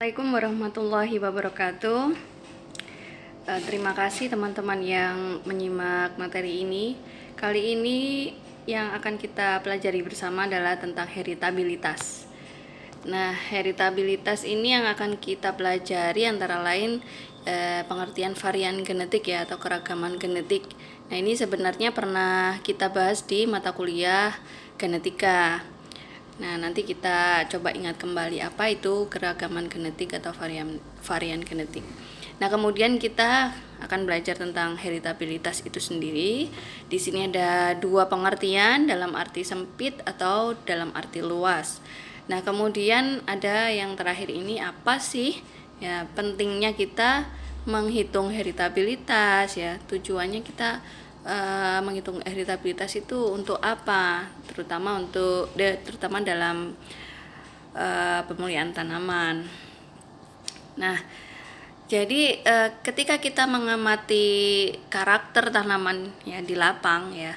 Assalamualaikum warahmatullahi wabarakatuh. Terima kasih teman-teman yang menyimak materi ini. Kali ini yang akan kita pelajari bersama adalah tentang heritabilitas. Nah, heritabilitas ini yang akan kita pelajari antara lain pengertian varian genetik ya, atau keragaman genetik. Nah, ini sebenarnya pernah kita bahas di mata kuliah genetika. Nah, nanti kita coba ingat kembali apa itu keragaman genetik atau varian genetik. Nah, kemudian kita akan belajar tentang heritabilitas itu sendiri. Di sini ada dua pengertian, dalam arti sempit atau dalam arti luas. Nah, kemudian ada yang terakhir ini, apa sih ya pentingnya kita menghitung heritabilitas ya. Tujuannya kita menghitung heritabilitas itu untuk apa, terutama dalam pemulihan tanaman. Nah, jadi ketika kita mengamati karakter tanaman ya di lapang ya,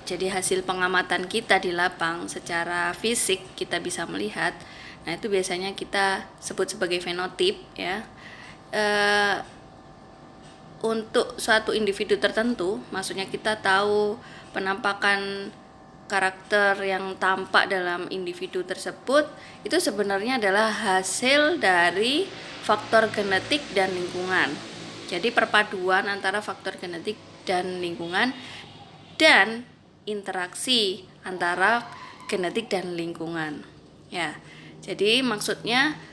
jadi hasil pengamatan kita di lapang secara fisik kita bisa melihat. Nah, itu biasanya kita sebut sebagai fenotip ya. Untuk suatu individu tertentu, maksudnya kita tahu penampakan karakter yang tampak dalam individu tersebut itu sebenarnya adalah hasil dari faktor genetik dan lingkungan. Jadi perpaduan antara faktor genetik dan lingkungan dan interaksi antara genetik dan lingkungan. Ya. Jadi maksudnya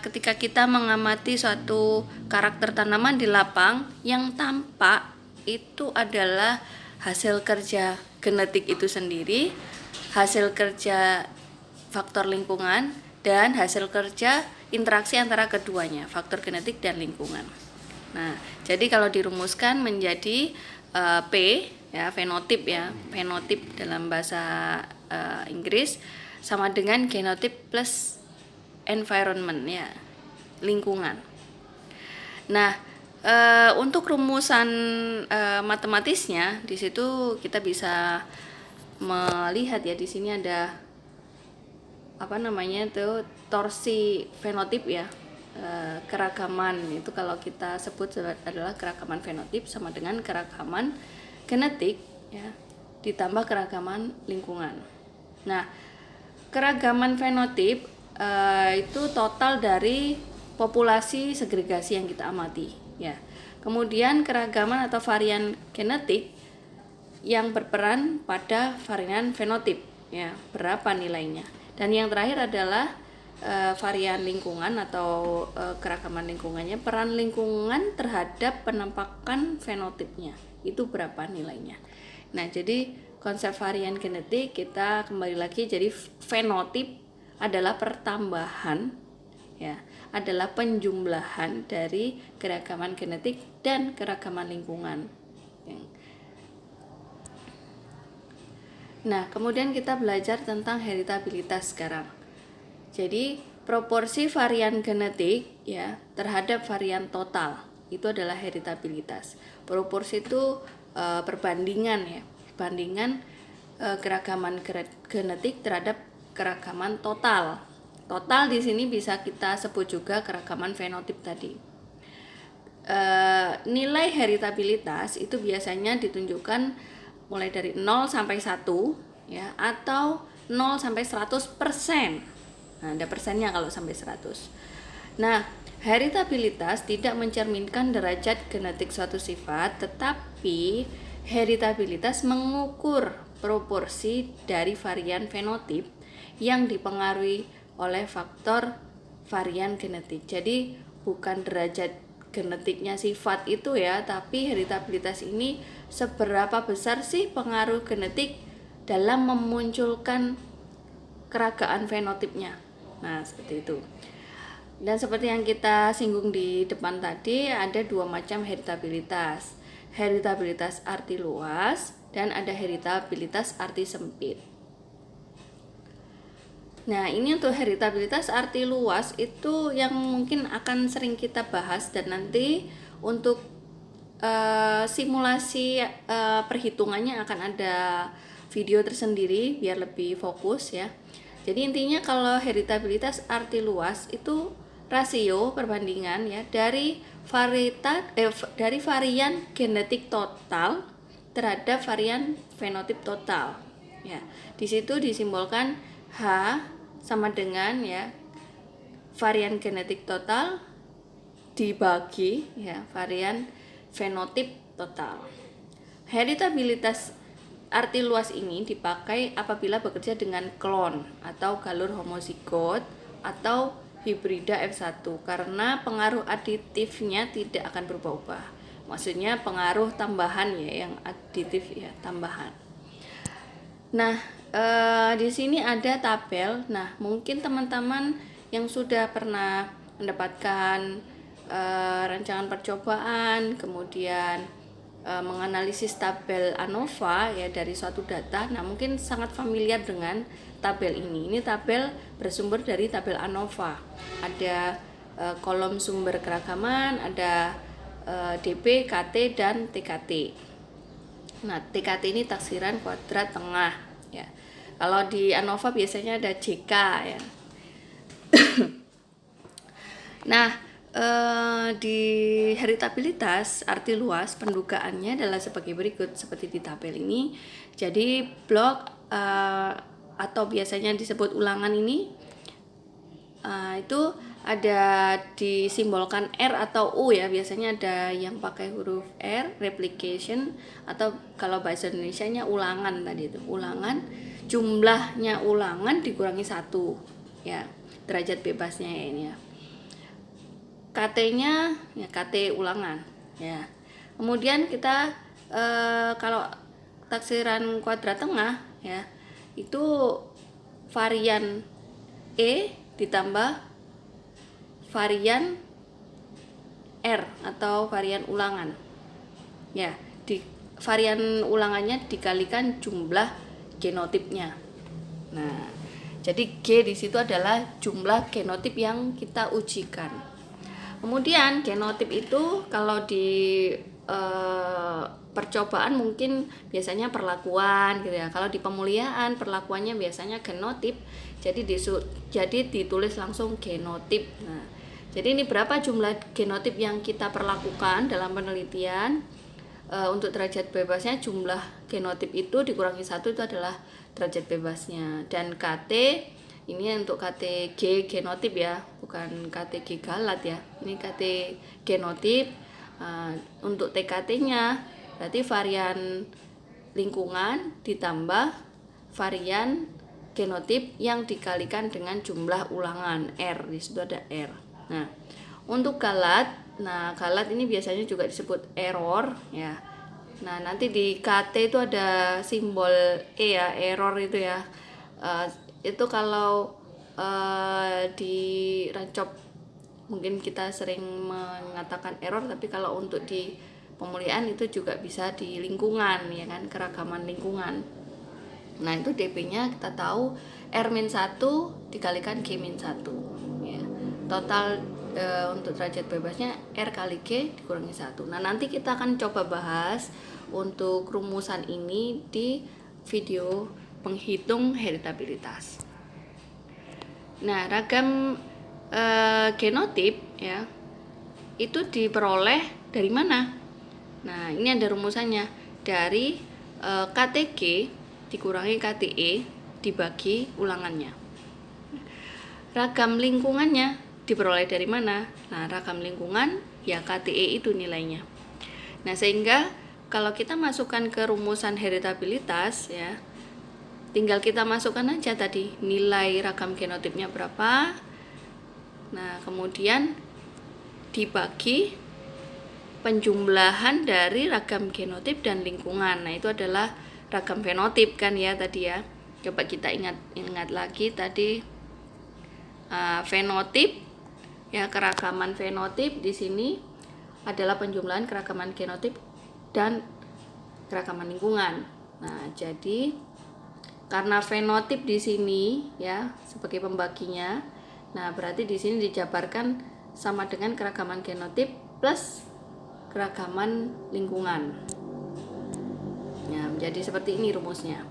ketika kita mengamati suatu karakter tanaman di lapang, yang tampak itu adalah hasil kerja genetik itu sendiri, hasil kerja faktor lingkungan, dan hasil kerja interaksi antara keduanya, faktor genetik dan lingkungan. Nah, jadi kalau dirumuskan menjadi P ya, fenotip ya, fenotip dalam bahasa Inggris sama dengan genotip plus environment ya, lingkungan. Nah, untuk rumusan matematisnya di situ kita bisa melihat ya, di sini ada torsi fenotip ya, keragaman itu kalau kita sebut adalah keragaman fenotip sama dengan keragaman genetik ya, ditambah keragaman lingkungan. Nah, keragaman fenotip itu total dari populasi segregasi yang kita amati ya. Kemudian keragaman atau varian genetik yang berperan pada varian fenotip ya, berapa nilainya. Dan yang terakhir adalah varian lingkungan atau keragaman lingkungannya, peran lingkungan terhadap penampakan fenotipnya, itu berapa nilainya. Nah, jadi konsep varian genetik kita kembali lagi, jadi fenotip adalah pertambahan ya, adalah penjumlahan dari keragaman genetik dan keragaman lingkungan. Nah, kemudian kita belajar tentang heritabilitas sekarang. Jadi proporsi varian genetik ya terhadap varian total itu adalah heritabilitas. Proporsi itu perbandingan ya, perbandingan keragaman genetik terhadap keragaman total. Total di sini bisa kita sebut juga keragaman fenotip tadi. Nilai heritabilitas itu biasanya ditunjukkan mulai dari 0 sampai 1 ya, atau 0 sampai 100%. Nah, ada persennya kalau sampai 100. Nah, heritabilitas tidak mencerminkan derajat genetik suatu sifat, tetapi heritabilitas mengukur proporsi dari varian fenotip yang dipengaruhi oleh faktor varian genetik. Jadi bukan derajat genetiknya sifat itu ya, tapi heritabilitas ini seberapa besar sih pengaruh genetik dalam memunculkan keragaan fenotipnya. Nah, seperti itu. Dan seperti yang kita singgung di depan tadi, ada dua macam heritabilitas. Heritabilitas arti luas dan ada heritabilitas arti sempit. Nah, ini untuk heritabilitas arti luas itu yang mungkin akan sering kita bahas, dan nanti untuk simulasi perhitungannya akan ada video tersendiri biar lebih fokus ya. Jadi intinya kalau heritabilitas arti luas itu rasio perbandingan ya dari dari varian genetik total terhadap varian fenotip total. Ya, di situ disimbolkan H sama dengan ya varian genetik total dibagi ya varian fenotip total. Heritabilitas arti luas ini dipakai apabila bekerja dengan klon atau galur homozigot atau hibrida F1 karena pengaruh aditifnya tidak akan berubah-ubah. Maksudnya pengaruh tambahan ya, yang aditif ya, tambahan. Nah, di sini ada tabel. Nah, mungkin teman-teman yang sudah pernah mendapatkan rancangan percobaan, kemudian menganalisis tabel ANOVA ya dari suatu data. Nah, mungkin sangat familiar dengan tabel ini. Ini tabel bersumber dari tabel ANOVA. Ada kolom sumber keragaman, ada DP, KT, dan TKT. Nah, TKT ini taksiran kuadrat tengah ya. Kalau di ANOVA biasanya ada JK ya. Nah, di heritabilitas arti luas pendugaannya adalah sebagai berikut seperti di tabel ini. Jadi blok atau biasanya disebut ulangan ini itu ada disimbolkan R atau U ya, biasanya ada yang pakai huruf R, replication, atau kalau bahasa Indonesianya ulangan tadi itu, ulangan, jumlahnya ulangan dikurangi 1 ya, derajat bebasnya ya ini ya. KT-nya ya KT ulangan ya. Kemudian kita kalau taksiran kuadrat tengah ya, itu varian E ditambah varian R atau varian ulangan ya, di varian ulangannya dikalikan jumlah genotipnya. Nah, jadi G di situ adalah jumlah genotip yang kita ujikan. Kemudian genotip itu kalau di percobaan mungkin biasanya perlakuan gitu ya. Kalau di pemuliaan perlakuannya biasanya genotip, jadi ditulis langsung genotip. Nah, jadi ini berapa jumlah genotip yang kita perlakukan dalam penelitian. Untuk derajat bebasnya jumlah genotip itu dikurangi 1 itu adalah derajat bebasnya. Dan KT ini untuk KT G genotip ya, bukan KT G galat ya. Ini KT genotip. Untuk TKT-nya berarti varian lingkungan ditambah varian genotip yang dikalikan dengan jumlah ulangan R, di situ ada R. Nah, untuk galat, galat ini biasanya juga disebut error ya. Nah, nanti di KT itu ada simbol E ya, error itu ya. Itu kalau di rancop mungkin kita sering mengatakan error, tapi kalau untuk di pemulihan itu juga bisa di lingkungan ya kan, keragaman lingkungan. Nah, itu DP-nya kita tahu R-1 dikalikan G-1 ya. Total untuk derajat bebasnya R kali G dikurangi 1. Nah, nanti kita akan coba bahas untuk rumusan ini di video penghitung heritabilitas. Nah, ragam genotip ya itu diperoleh dari mana? Nah, ini ada rumusannya, dari KTG dikurangi KTE dibagi ulangannya. Ragam lingkungannya diperoleh dari mana? Nah, ragam lingkungan ya KTE itu nilainya. Nah, sehingga kalau kita masukkan ke rumusan heritabilitas ya, tinggal kita masukkan aja tadi nilai ragam genotipnya berapa. Nah, kemudian dibagi penjumlahan dari ragam genotip dan lingkungan. Nah, itu adalah ragam fenotip kan ya tadi ya. Coba kita ingat lagi tadi fenotip ya, keragaman fenotip di sini adalah penjumlahan keragaman genotip dan keragaman lingkungan. Nah, jadi karena fenotip di sini ya sebagai pembaginya, nah berarti di sini dijabarkan sama dengan keragaman genotip plus keragaman lingkungan. Ya, jadi seperti ini rumusnya.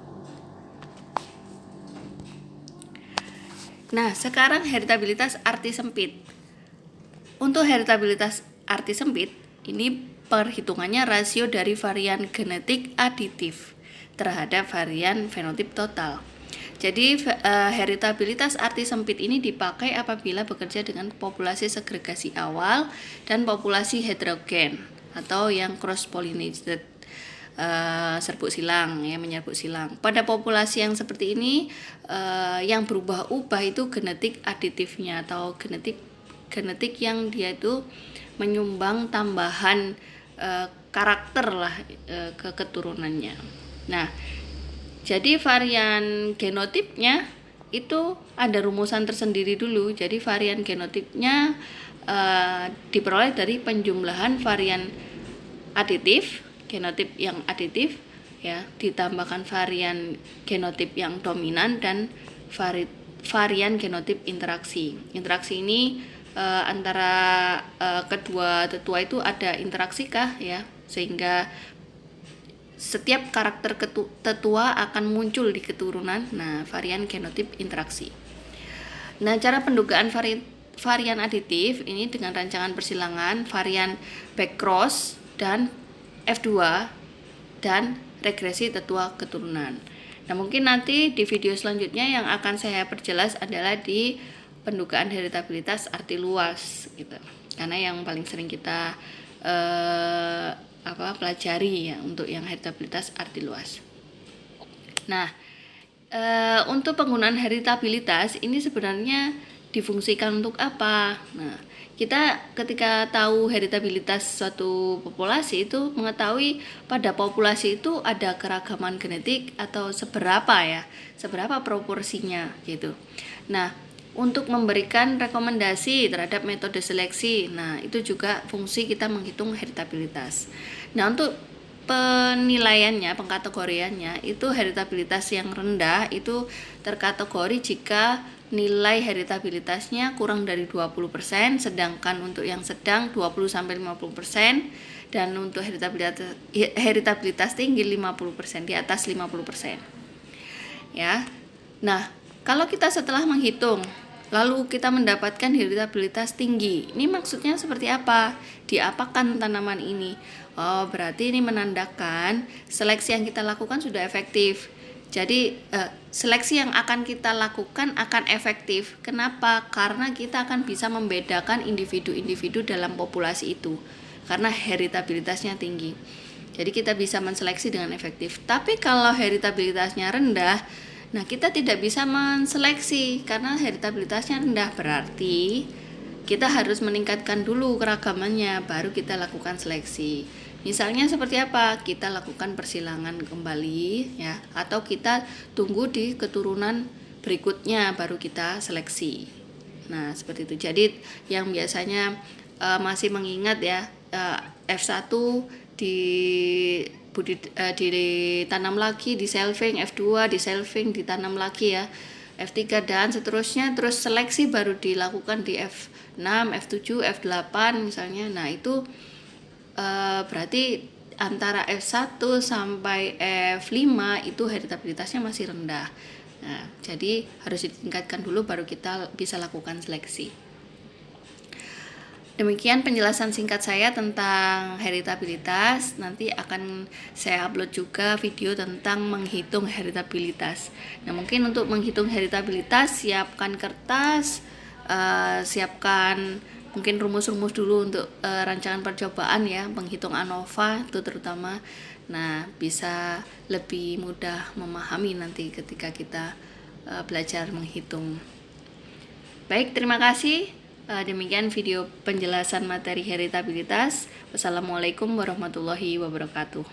Nah, sekarang heritabilitas arti sempit. Untuk heritabilitas arti sempit, ini perhitungannya rasio dari varian genetik aditif terhadap varian fenotip total. Jadi heritabilitas arti sempit ini dipakai apabila bekerja dengan populasi segregasi awal dan populasi heterogen atau yang cross pollinated, serbuk silang ya, menyerbuk silang. Pada populasi yang seperti ini yang berubah-ubah itu genetik aditifnya atau genetik yang dia itu menyumbang tambahan karakter lah ke keturunannya. Nah, jadi varian genotipnya itu ada rumusan tersendiri dulu. Jadi varian genotipnya diperoleh dari penjumlahan varian aditif, genotip yang aditif ya, ditambahkan varian genotip yang dominan dan varian genotip interaksi. Interaksi ini antara kedua tetua itu ada interaksi kah ya, sehingga setiap karakter tetua akan muncul di keturunan. Nah, varian genotip interaksi. Nah, cara pendugaan varian aditif ini dengan rancangan persilangan varian backcross dan F2 dan regresi tetua keturunan. Nah, mungkin nanti di video selanjutnya yang akan saya perjelas adalah di pendugaan heritabilitas arti luas gitu. Karena yang paling sering kita pelajari ya untuk yang heritabilitas arti luas. Nah, untuk penggunaan heritabilitas ini sebenarnya difungsikan untuk apa? Nah, kita ketika tahu heritabilitas suatu populasi itu mengetahui pada populasi itu ada keragaman genetik atau seberapa proporsinya gitu. Nah, untuk memberikan rekomendasi terhadap metode seleksi, nah itu juga fungsi kita menghitung heritabilitas. Nah, untuk penilaiannya, pengkategoriannya itu heritabilitas yang rendah itu terkategori jika nilai heritabilitasnya kurang dari 20%, sedangkan untuk yang sedang 20-50%, dan untuk heritabilitas tinggi 50%, di atas 50%. Ya. Nah, kalau kita setelah menghitung lalu kita mendapatkan heritabilitas tinggi, ini maksudnya seperti apa? Diapakan tanaman ini? Oh, berarti ini menandakan seleksi yang kita lakukan sudah efektif. Jadi seleksi yang akan kita lakukan akan efektif. Kenapa? Karena kita akan bisa membedakan individu-individu dalam populasi itu karena heritabilitasnya tinggi. Jadi kita bisa menseleksi dengan efektif. Tapi kalau heritabilitasnya rendah, nah kita tidak bisa menseleksi karena heritabilitasnya rendah. Berarti kita harus meningkatkan dulu keragamannya baru kita lakukan seleksi. Misalnya seperti apa? Kita lakukan persilangan kembali ya, atau kita tunggu di keturunan berikutnya baru kita seleksi. Nah, seperti itu. Jadi yang biasanya masih mengingat ya, F1 ditanam lagi, di selving, F2 di selving, ditanam lagi ya, F3 dan seterusnya, terus seleksi baru dilakukan di F6, F7, F8 misalnya. Nah, itu berarti antara F1 sampai F5 itu heritabilitasnya masih rendah. Nah, jadi harus ditingkatkan dulu baru kita bisa lakukan seleksi. Demikian penjelasan singkat saya tentang heritabilitas. Nanti akan saya upload juga video tentang menghitung heritabilitas. Nah, mungkin untuk menghitung heritabilitas siapkan kertas, siapkan mungkin rumus-rumus dulu untuk rancangan percobaan ya, penghitung ANOVA itu terutama. Nah, bisa lebih mudah memahami nanti ketika kita belajar menghitung. Baik, terima kasih. Demikian video penjelasan materi heritabilitas. Wassalamualaikum warahmatullahi wabarakatuh.